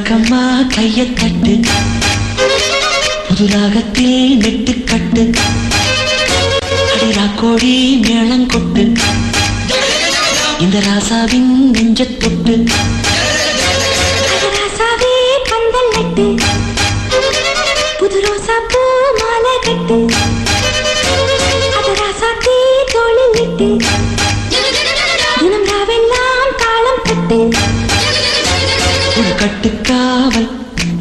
ராக்கம்மா கைய தட்டு புதுராகத்தில் நெட்டு கட்டு அடிராக்கோடி மேளங்கொட்டு இந்த ராசாவின் நெஞ்ச தொட்டு ராசாவே பந்தல் நட்டு புது ரோசா பூ மாலை கட்டு அது ராசாத்தி தோளில் விட்டு தினம் ராவெல்லாம் தாளம் கட்டு ஒரு கட்டுக்காவல்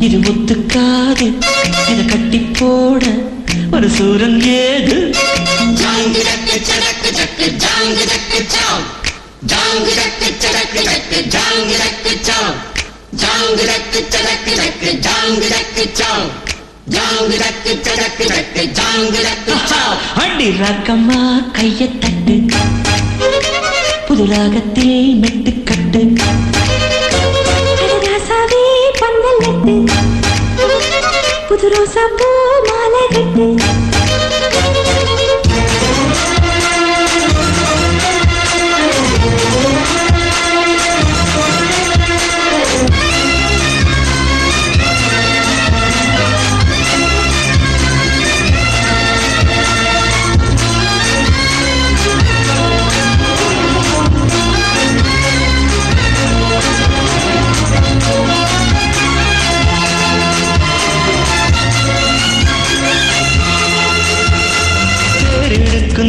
இது ஒத்துக்காது இத கட்டி போட ஒரு சூரன் ஏது அடி ராக்கம்மா கைய தட்டு புதுராகத்தில் மெட்டு கட்டு ராசாவே பந்தல் நட்டு புது ரோசா பூ மாலை கட்டு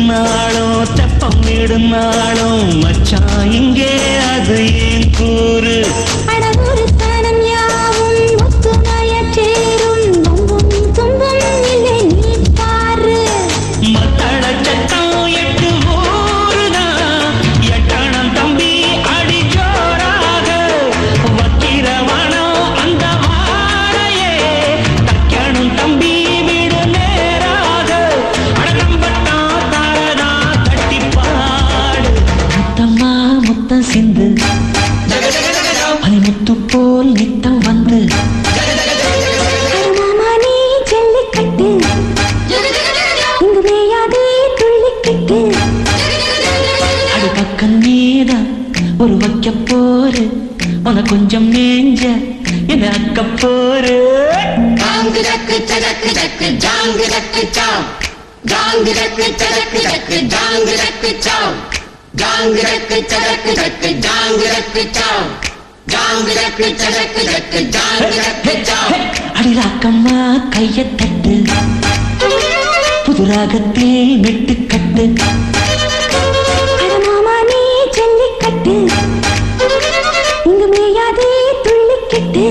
நாளும் தெப்பம் விடுநாளும் மச்சான் இங்கே அது ஏன் கூறு அடவொரு ஸ்தானம் யாவும் ஒத்துமைய சேரும் தும்பும் தும்பும் இல்லை நீ பாரு மத்தள சட்டம் 8 ஊருதான் எட்டணம் தம்பி அடி ஜோராக வக்கிரவனம் அந்த வாழையே தக்கணும் தம்பி வீடு நேராக அடகம்பட்டான் தாரதா தட்டி பாடு முத்தம்மா முத்தம் சிந்து பனிமுத்து போல் நித்தம் வந்து மாமா நீ ஜல்லிக்கட்டு இங்கு மேயாதே துள்ளிக்கட்டு அது பக்கம் நீதான் ஒரு வைக்க போரு உன கொஞ்சம் மேஞ்ச என்ன அக்க போரு அடி ராக்கம்மா கைய தட்டு புதுராகத்தில் மெட்டு கட்டு மாமா நீ ஜல்லிக்கட்டு இங்கு மேயாதே துள்ளிக்கட்டு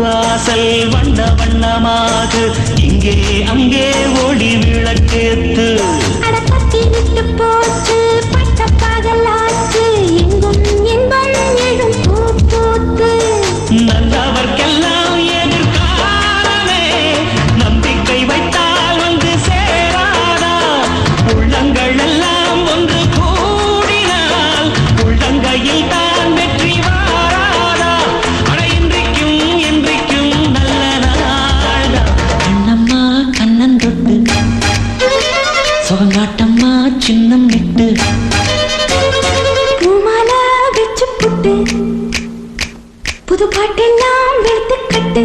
வாசல் வண்ண வண்ணமாக இங்கே அங்கே ஒளி விளக்கேத்து அடப்பத்தி விட்டு போச்சு பட்ட பகலாச்சு எங்கும் இன்பம் எழும் பூ பூத்து நல்லவர்க்கெல்லாம் எதிர்காலமே நம்பிக்கை வைத்தால் வந்து சேராதா உள்ளங்கள் எல்லாம் ஒன்று கூடினால் உள்ளங்கையில் தான் வெற்றி வாராதா அட இன்றைக்கும் என்றைக்கும் நல்ல நாள் கண்ணம்மா கண்ணன் தொட்டு சுகங்காட்டம்மா சின்னம் விட்டு பூமாலா வச்சு புட்டு புது பாட்டெல்லாம் வைத்து கட்டு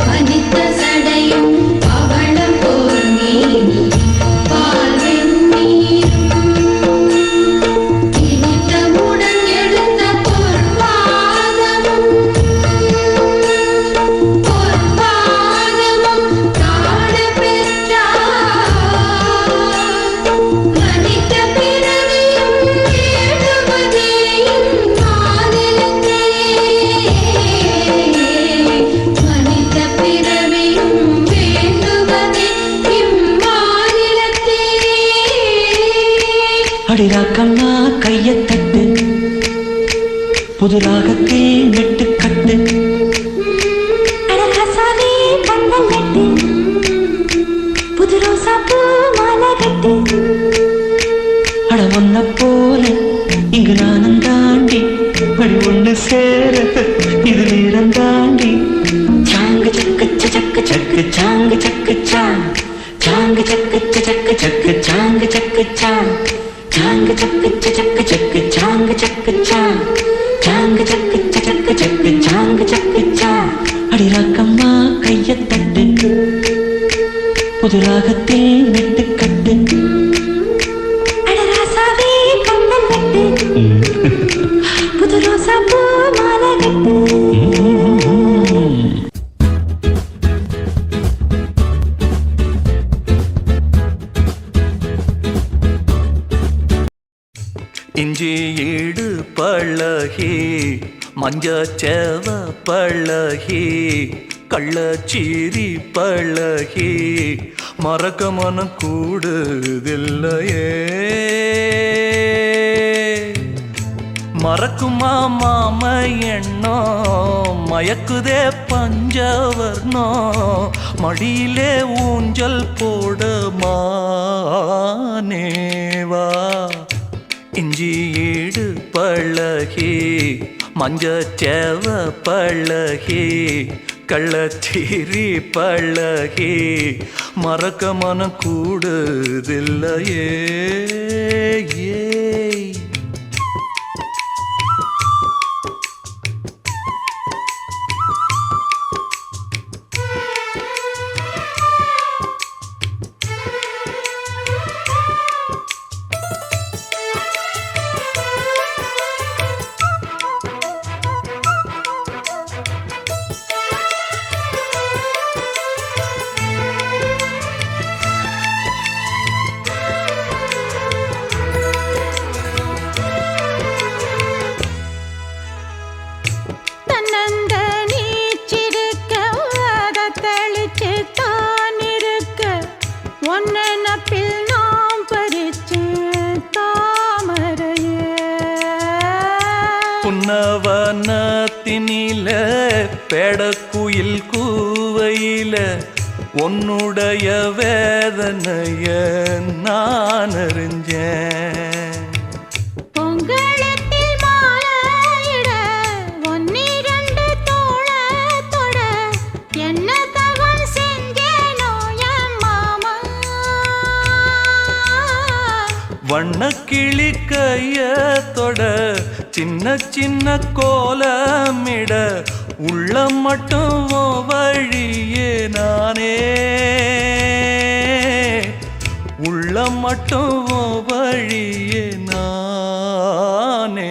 பனித்த சடையும் பவளம் போர் மேனி பால் வெண் புது ராகத்தில் மெட்டுக்கட்டு அழகாசாவே பந்தல் கட்டு புது ரோசா பூ மாலை கட்டு அட ஒன்ன போல இங்கு நானும் தாண்டி படி ஒண்ணு சேர இது நேரம் தாண்டி சாங்கு சக்கு சக்கு சக்கு சாங்கு சக்கு சாங்கு சக்கு சக்கு சக்கு சாங்கு சக்கு சாங்கு சக்கு சக்கு சக்கு சாங்கு சக்கு சாங்கு சக்கு சக்கு சக்கு சாங்கு சக்கு அடி ராக்கம்மா கைய தட்டு புது ராகத்தில் மெட்டுக்கட்டு அழகாசாவே பந்தல் கட்டு புது ரோசா பூ மாலை கட்டு இஞ்சி ஈடு பழகி மஞ்சச்சேவ பழகி கள்ளச்சீரி பழகி மறக்க மனம் கூடுதில்லையே மறக்குமா மாம எண்ணோ மயக்குதே பஞ்சவர்ணோ மடியிலே ஊஞ்சல் போட மானேவா இஞ்சி ஈடு பழகி மஞ்சச்சேவ பழகி கள்ளச்சீரி பழகி மறக்க மனம் கூடுதில்லையே ஏய் புன்னவனத்தினில பெடக்குயில் கூவையில உன்னுடைய வேதனைய நான் அறிஞ்சேன் பொங்கலத்தில் மாலையிட ஒன்னிரண்டு தோள தொட என்ன தவம் செஞ்சேனோ என் மாமா வண்ணக்கிளி கையத்தொட சின்ன சின்ன கோலமிட உள்ள மட்டும் வழியே நானே உள்ள மட்டும் வழியே நானே